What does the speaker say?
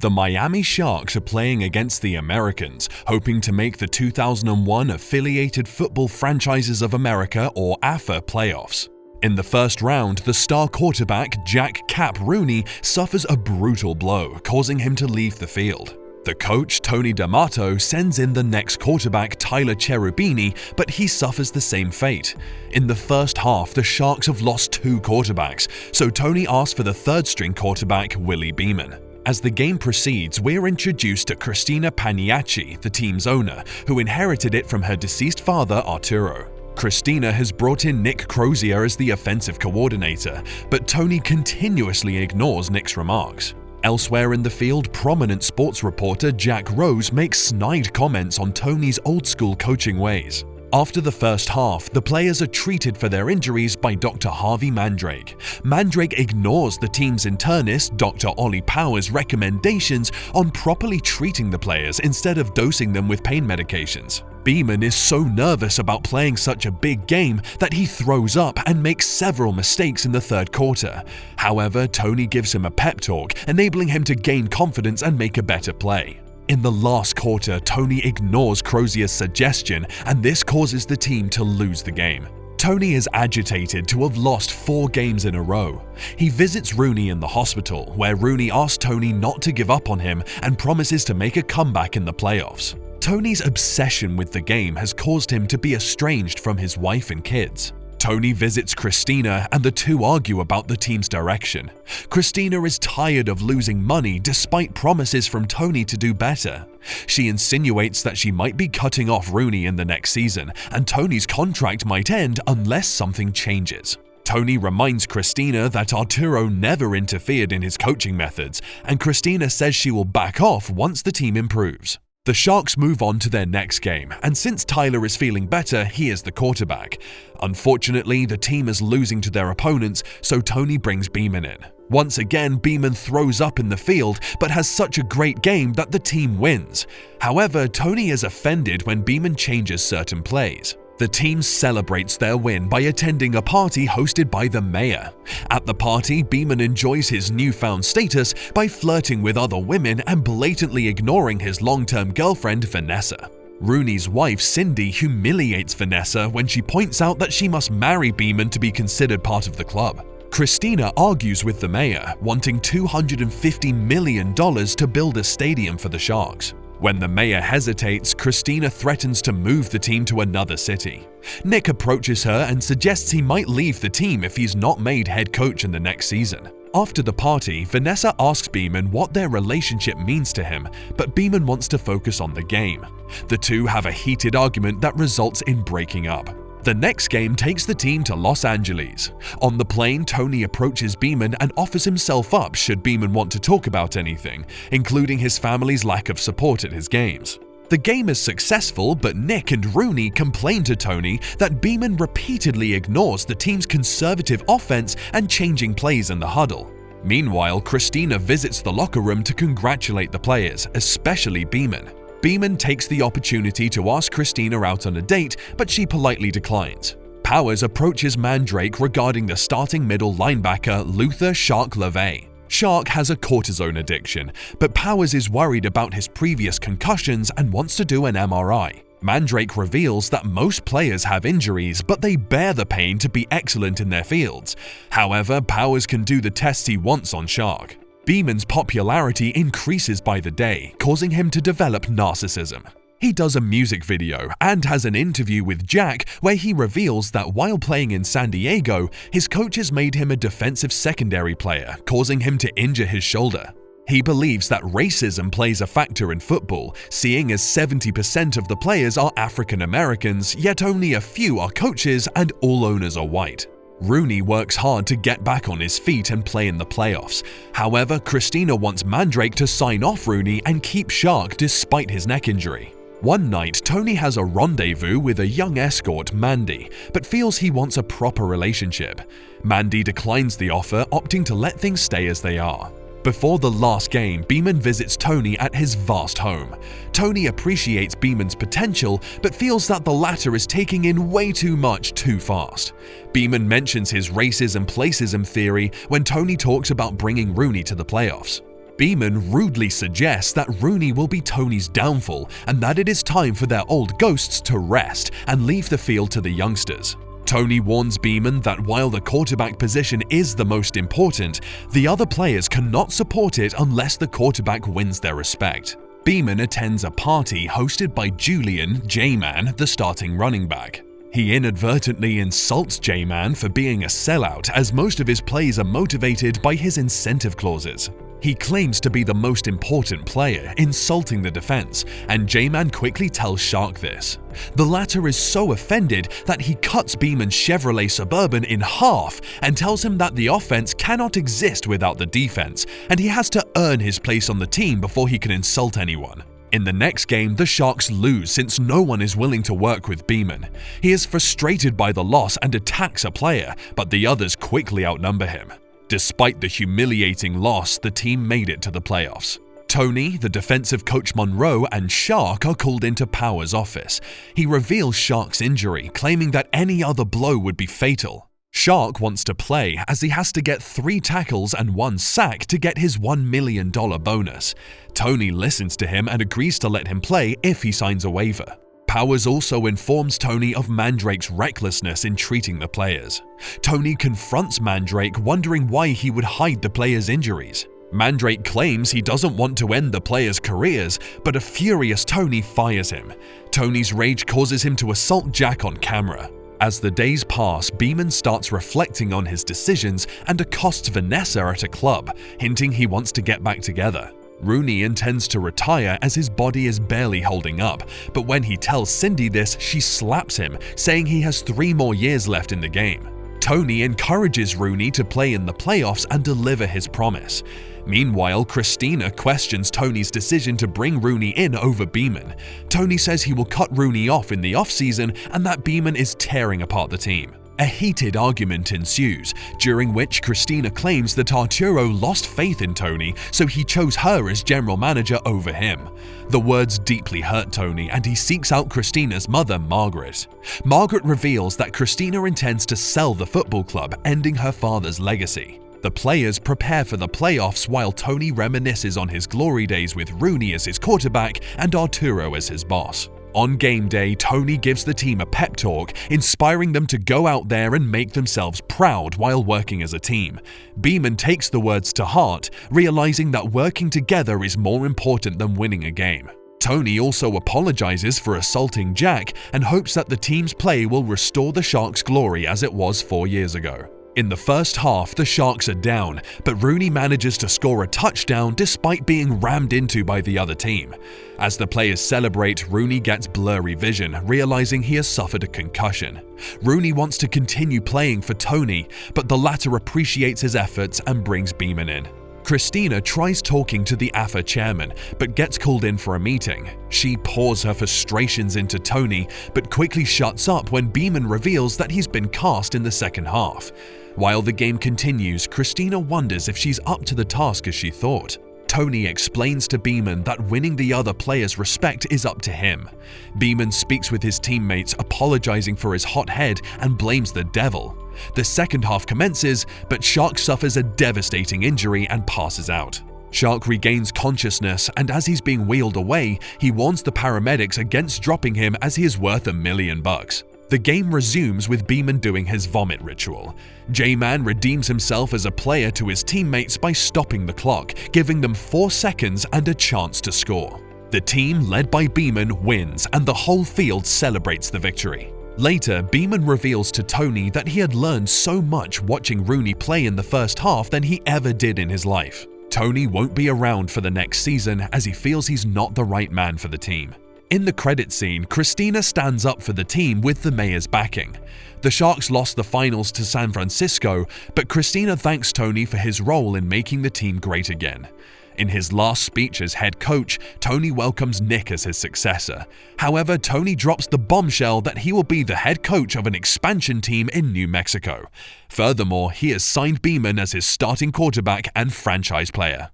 The Miami Sharks are playing against the Americans, hoping to make the 2001 Affiliated Football Franchises of America or AFA playoffs. In the first round, the star quarterback Jack "Cap" Rooney suffers a brutal blow, causing him to leave the field. The coach, Tony DAmato, sends in the next quarterback, Tyler Cherubini, but he suffers the same fate. In the first half, the Sharks have lost 2 quarterbacks, so Tony asks for the third-string quarterback, Willie Beeman. As the game proceeds, we're introduced to Christina Pagniacci, the team's owner, who inherited it from her deceased father, Arturo. Christina has brought in Nick Crozier as the offensive coordinator, but Tony continuously ignores Nick's remarks. Elsewhere in the field, prominent sports reporter Jack Rose makes snide comments on Tony's old-school coaching ways. After the first half, the players are treated for their injuries by Dr. Harvey Mandrake. Mandrake ignores the team's internist, Dr. Ollie Powers' recommendations on properly treating the players instead of dosing them with pain medications. Beeman is so nervous about playing such a big game that he throws up and makes several mistakes in the third quarter. However, Tony gives him a pep talk, enabling him to gain confidence and make a better play. In the last quarter, Tony ignores Crozier's suggestion, and this causes the team to lose the game. Tony is agitated to have lost 4 games in a row. He visits Rooney in the hospital, where Rooney asks Tony not to give up on him and promises to make a comeback in the playoffs. Tony's obsession with the game has caused him to be estranged from his wife and kids. Tony visits Christina and the two argue about the team's direction. Christina is tired of losing money despite promises from Tony to do better. She insinuates that she might be cutting off Rooney in the next season, and Tony's contract might end unless something changes. Tony reminds Christina that Arturo never interfered in his coaching methods, and Christina says she will back off once the team improves. The Sharks move on to their next game, and since Tyler is feeling better, he is the quarterback. Unfortunately, the team is losing to their opponents, so Tony brings Beeman in. Once again, Beeman throws up in the field, but has such a great game that the team wins. However, Tony is offended when Beeman changes certain plays. The team celebrates their win by attending a party hosted by the mayor. At the party, Beeman enjoys his newfound status by flirting with other women and blatantly ignoring his long-term girlfriend, Vanessa. Rooney's wife, Cindy, humiliates Vanessa when she points out that she must marry Beeman to be considered part of the club. Christina argues with the mayor, wanting $250 million to build a stadium for the Sharks. When the mayor hesitates, Christina threatens to move the team to another city. Nick approaches her and suggests he might leave the team if he's not made head coach in the next season. After the party, Vanessa asks Beeman what their relationship means to him, but Beeman wants to focus on the game. The two have a heated argument that results in breaking up. The next game takes the team to Los Angeles. On the plane, Tony approaches Beeman and offers himself up should Beeman want to talk about anything, including his family's lack of support at his games. The game is successful, but Nick and Rooney complain to Tony that Beeman repeatedly ignores the team's conservative offense and changing plays in the huddle. Meanwhile, Christina visits the locker room to congratulate the players, especially Beeman. Beeman takes the opportunity to ask Christina out on a date, but she politely declines. Powers approaches Mandrake regarding the starting middle linebacker Luther "Shark" LeVay. Shark has a cortisone addiction, but Powers is worried about his previous concussions and wants to do an MRI. Mandrake reveals that most players have injuries, but they bear the pain to be excellent in their fields. However, Powers can do the tests he wants on Shark. Beeman's popularity increases by the day, causing him to develop narcissism. He does a music video and has an interview with Jack where he reveals that while playing in San Diego, his coaches made him a defensive secondary player, causing him to injure his shoulder. He believes that racism plays a factor in football, seeing as 70% of the players are African Americans, yet only a few are coaches and all owners are white. Rooney works hard to get back on his feet and play in the playoffs. However, Christina wants Mandrake to sign off Rooney and keep Shark despite his neck injury. One night, Tony has a rendezvous with a young escort, Mandy, but feels he wants a proper relationship. Mandy declines the offer, opting to let things stay as they are. Before the last game, Beeman visits Tony at his vast home. Tony appreciates Beeman's potential, but feels that the latter is taking in way too much too fast. Beeman mentions his racism-placism theory when Tony talks about bringing Rooney to the playoffs. Beeman rudely suggests that Rooney will be Tony's downfall and that it is time for their old ghosts to rest and leave the field to the youngsters. Tony warns Beeman that while the quarterback position is the most important, the other players cannot support it unless the quarterback wins their respect. Beeman attends a party hosted by Julian J-Man, the starting running back. He inadvertently insults J-Man for being a sellout, as most of his plays are motivated by his incentive clauses. He claims to be the most important player, insulting the defense, and J-Man quickly tells Shark this. The latter is so offended that he cuts Beeman's Chevrolet Suburban in half and tells him that the offense cannot exist without the defense, and he has to earn his place on the team before he can insult anyone. In the next game, the Sharks lose since no one is willing to work with Beeman. He is frustrated by the loss and attacks a player, but the others quickly outnumber him. Despite the humiliating loss, the team made it to the playoffs. Tony, the defensive coach Monroe, and Shark are called into Power's office. He reveals Shark's injury, claiming that any other blow would be fatal. Shark wants to play as he has to get 3 tackles and 1 sack to get his $1 million bonus. Tony listens to him and agrees to let him play if he signs a waiver. Powers also informs Tony of Mandrake's recklessness in treating the players. Tony confronts Mandrake, wondering why he would hide the players' injuries. Mandrake claims he doesn't want to end the players' careers, but a furious Tony fires him. Tony's rage causes him to assault Jack on camera. As the days pass, Beeman starts reflecting on his decisions and accosts Vanessa at a club, hinting he wants to get back together. Rooney intends to retire as his body is barely holding up, but when he tells Cindy this, she slaps him, saying he has 3 more years left in the game. Tony encourages Rooney to play in the playoffs and deliver his promise. Meanwhile, Christina questions Tony's decision to bring Rooney in over Beeman. Tony says he will cut Rooney off in the offseason and that Beeman is tearing apart the team. A heated argument ensues, during which Christina claims that Arturo lost faith in Tony, so he chose her as general manager over him. The words deeply hurt Tony, and he seeks out Christina's mother, Margaret. Margaret reveals that Christina intends to sell the football club, ending her father's legacy. The players prepare for the playoffs while Tony reminisces on his glory days with Rooney as his quarterback and Arturo as his boss. On game day, Tony gives the team a pep talk, inspiring them to go out there and make themselves proud while working as a team. Beeman takes the words to heart, realizing that working together is more important than winning a game. Tony also apologizes for assaulting Jack and hopes that the team's play will restore the Sharks' glory as it was 4 years ago. In the first half, the Sharks are down, but Rooney manages to score a touchdown despite being rammed into by the other team. As the players celebrate, Rooney gets blurry vision, realizing he has suffered a concussion. Rooney wants to continue playing for Tony, but the latter appreciates his efforts and brings Beeman in. Christina tries talking to the AFA chairman, but gets called in for a meeting. She pours her frustrations into Tony, but quickly shuts up when Beeman reveals that he's been cast in the second half. While the game continues, Christina wonders if she's up to the task as she thought. Tony explains to Beeman that winning the other players' respect is up to him. Beeman speaks with his teammates, apologizing for his hot head and blames the devil. The second half commences, but Shark suffers a devastating injury and passes out. Shark regains consciousness, and as he's being wheeled away, he warns the paramedics against dropping him as he is worth $1 million. The game resumes with Beeman doing his vomit ritual. J-Man redeems himself as a player to his teammates by stopping the clock, giving them 4 seconds and a chance to score. The team, led by Beeman, wins, and the whole field celebrates the victory. Later, Beeman reveals to Tony that he had learned so much watching Rooney play in the first half than he ever did in his life. Tony won't be around for the next season as he feels he's not the right man for the team. In the credit scene, Christina stands up for the team with the mayor's backing. The Sharks lost the finals to San Francisco, but Christina thanks Tony for his role in making the team great again. In his last speech as head coach, Tony welcomes Nick as his successor. However, Tony drops the bombshell that he will be the head coach of an expansion team in New Mexico. Furthermore, he has signed Beeman as his starting quarterback and franchise player.